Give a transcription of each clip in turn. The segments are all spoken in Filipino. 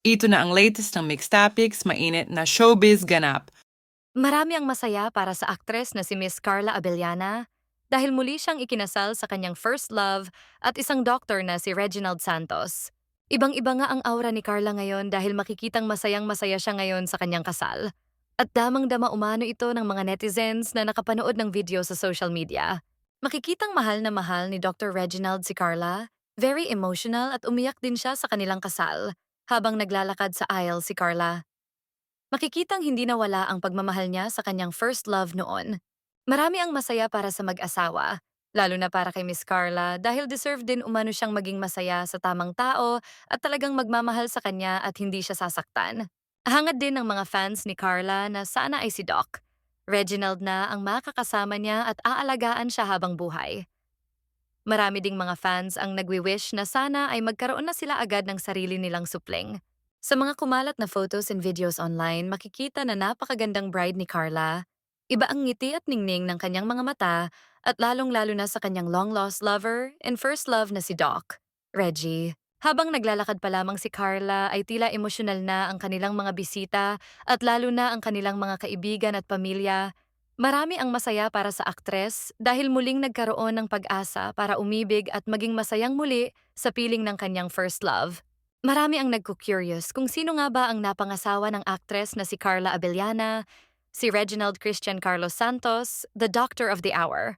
Ito na ang latest ng Mixed Topics, mainit na showbiz ganap. Marami ang masaya para sa aktres na si Miss Carla Abellana dahil muli siyang ikinasal sa kanyang first love at isang doktor na si Reginald Santos. Ibang-iba nga ang aura ni Carla ngayon dahil makikitang masayang-masaya siya ngayon sa kanyang kasal. At damang-dama umano ito ng mga netizens na nakapanood ng video sa social media. Makikitang mahal na mahal ni Dr. Reginald si Carla, very emotional at umiyak din siya sa kanilang kasal habang naglalakad sa aisle si Carla. Makikitang hindi nawala ang pagmamahal niya sa kanyang first love noon. Marami ang masaya para sa mag-asawa, lalo na para kay Miss Carla dahil deserve din umano siyang maging masaya sa tamang tao at talagang magmamahal sa kanya at hindi siya sasaktan. Hangad din ng mga fans ni Carla na sana ay si Doc. Reginald na ang makakasama niya at aalagaan siya habang buhay. Marami ding mga fans ang nagwi-wish na sana ay magkaroon na sila agad ng sarili nilang supling. Sa mga kumalat na photos and videos online, makikita na napakagandang bride ni Carla. Iba ang ngiti at ningning ng kanyang mga mata at lalong-lalo na sa kanyang long-lost lover and first love na si Doc, Reggie. Habang naglalakad pa lamang si Carla ay tila emosyonal na ang kanilang mga bisita at lalo na ang kanilang mga kaibigan at pamilya. Marami ang masaya para sa aktres dahil muling nagkaroon ng pag-asa para umibig at maging masayang muli sa piling ng kanyang first love. Marami ang nagku-curious kung sino nga ba ang napangasawa ng aktres na si Carla Abellana, si Reginald Christian Carlos Santos, the Doctor of the Hour,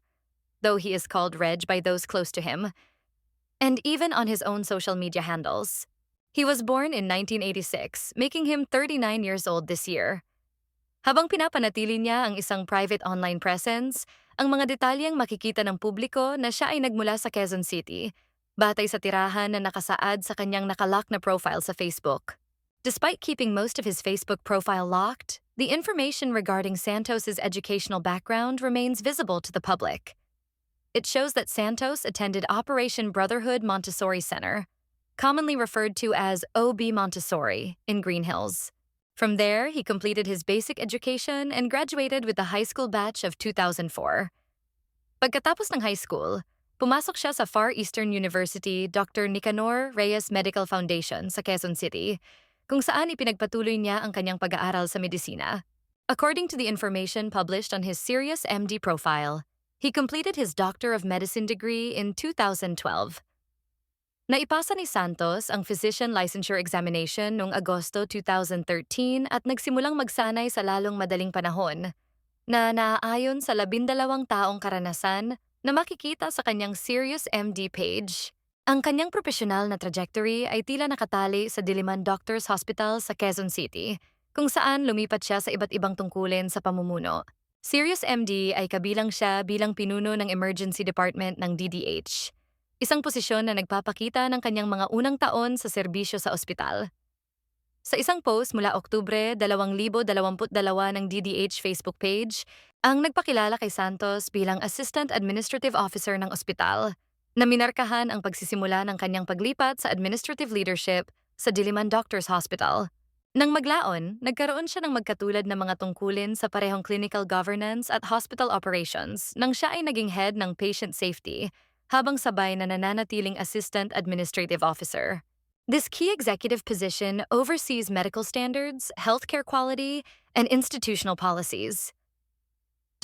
though he is called Reg by those close to him, and even on his own social media handles. He was born in 1986, making him 39 years old this year. Habang pinapanatili niya ang isang private online presence, ang mga detalyeng makikita ng publiko na siya ay nagmula sa Quezon City, batay sa tirahan na nakasaad sa kanyang nakalock na profile sa Facebook. Despite keeping most of his Facebook profile locked, the information regarding Santos's educational background remains visible to the public. It shows that Santos attended Operation Brotherhood Montessori Center, commonly referred to as OB Montessori, in Green Hills. From there, he completed his basic education and graduated with the high school batch of 2004. Pagkatapos ng high school, pumasok siya sa Far Eastern University Dr. Nicanor Reyes Medical Foundation sa Quezon City, kung saan ipinagpatuloy niya ang kanyang pag-aaral sa medisina. According to the information published on his Sirius MD profile, he completed his Doctor of Medicine degree in 2012. Naipasa ni Santos ang physician licensure examination noong Agosto 2013 at nagsimulang magsanay sa lalong madaling panahon na naaayon sa 12 taong karanasan na makikita sa kanyang Sirius MD page. Ang kanyang profesional na trajectory ay tila nakatali sa Diliman Doctors Hospital sa Quezon City, kung saan lumipat siya sa iba't ibang tungkulin sa pamumuno. Sirius MD ay kabilang siya bilang pinuno ng Emergency Department ng DDH, isang posisyon na nagpapakita ng kanyang mga unang taon sa serbisyo sa ospital. Sa isang post mula Oktubre 2022 ng DDH Facebook page, ang nagpakilala kay Santos bilang Assistant Administrative Officer ng ospital, na minarkahan ang pagsisimula ng kanyang paglipat sa administrative leadership sa Diliman Doctors Hospital. Nang maglaon, nagkaroon siya ng magkatulad na mga tungkulin sa parehong clinical governance at hospital operations nang siya ay naging head ng patient safety, habang sabay na nananatiling Assistant Administrative Officer. This key executive position oversees medical standards, healthcare quality, and institutional policies.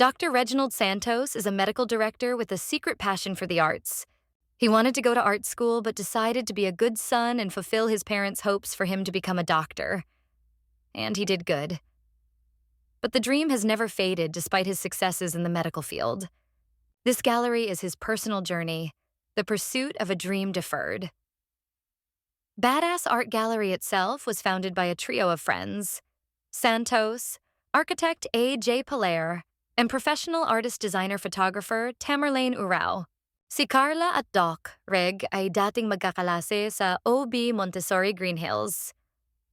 Dr. Reginald Santos is a medical director with a secret passion for the arts. He wanted to go to art school but decided to be a good son and fulfill his parents' hopes for him to become a doctor. And he did good. But the dream has never faded despite his successes in the medical field. This gallery is his personal journey, the pursuit of a dream deferred. Badass Art Gallery itself was founded by a trio of friends: Santos, architect A.J. Palaire, and professional artist-designer-photographer Tamerlane Urao. Si Carla at Doc, Reg, ay dating magkakalase sa OB Montessori Green Hills.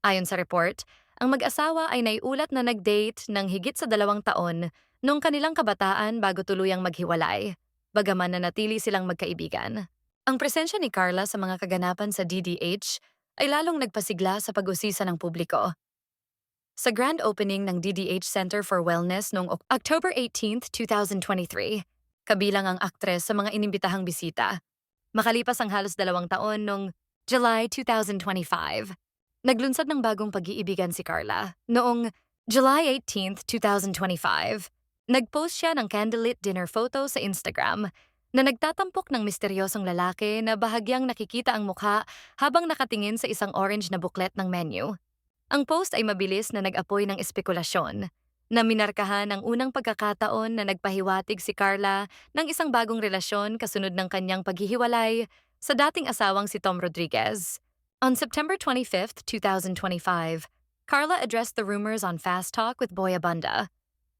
Ayon sa report, ang mag-asawa ay naiulat na nag-date ng higit sa 2 taon noong kanilang kabataan bago tuluyang maghiwalay, bagaman nanatili silang magkaibigan. Ang presensya ni Carla sa mga kaganapan sa DDH ay lalong nagpasigla sa pag-usisa ng publiko. Sa grand opening ng DDH Center for Wellness noong October 18, 2023, kabilang ang aktres sa mga inimbitahang bisita. Makalipas ang halos 2 taon noong July 2025, Naglunsad ng bagong pag-iibigan si Carla noong July 18th, 2025. Nagpost siya ng candlelit dinner photo sa Instagram na nagtatampok ng misteryosong lalaki na bahagyang nakikita ang mukha habang nakatingin sa isang orange na booklet ng menu. Ang post ay mabilis na nag-apoy ng espekulasyon na minarkahan ang unang pagkakataon na nagpahiwatig si Carla ng isang bagong relasyon kasunod ng kanyang paghihiwalay sa dating asawang si Tom Rodriguez. On September 25th, 2025, Carla addressed the rumors on Fast Talk with Boy Abunda.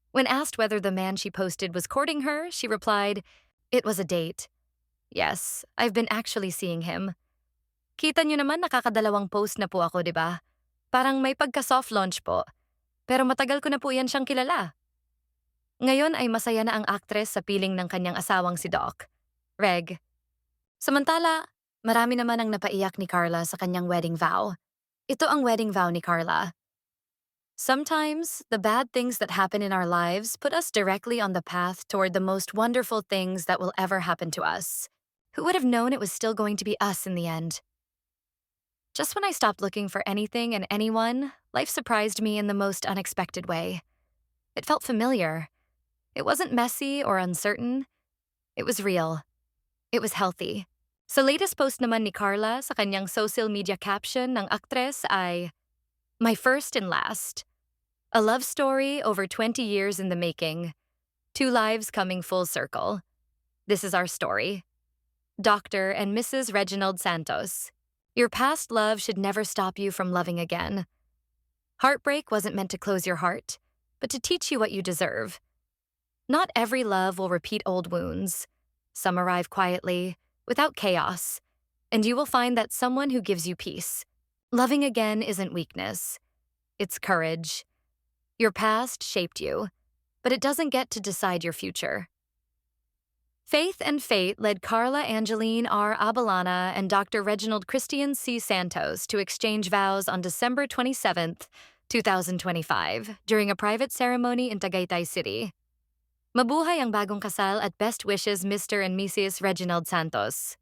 When asked whether the man she posted was courting her, she replied, "It was a date. Yes, I've been actually seeing him." Kita niyo naman nakakadalawang post na po ako, di ba? Parang may pagka-soft launch po. Pero matagal ko na po yan siyang kilala. Ngayon ay masaya na ang aktres sa piling ng kanyang asawang si Doc, Reg. Samantala, marami naman ang napaiyak ni Carla sa kanyang wedding vow. Ito ang wedding vow ni Carla. Sometimes, the bad things that happen in our lives put us directly on the path toward the most wonderful things that will ever happen to us. Who would have known it was still going to be us in the end? Just when I stopped looking for anything and anyone, life surprised me in the most unexpected way. It felt familiar. It wasn't messy or uncertain. It was real. It was healthy. Sa latest post naman ni Carla sa kanyang social media caption ng aktres ay, "My first and last. A love story over 20 years in the making. Two lives coming full circle. This is our story. Dr. and Mrs. Reginald Santos. Your past love should never stop you from loving again. Heartbreak wasn't meant to close your heart, but to teach you what you deserve. Not every love will repeat old wounds. Some arrive quietly, without chaos, and you will find that someone who gives you peace. Loving again isn't weakness. It's courage. Your past shaped you, but it doesn't get to decide your future." Faith and fate led Carla Angeline R. Abellana and Dr. Reginald Christian C. Santos to exchange vows on December 27th, 2025, during a private ceremony in Tagaytay City. Mabuhay ang bagong kasal at best wishes Mr. and Mrs. Reginald Santos.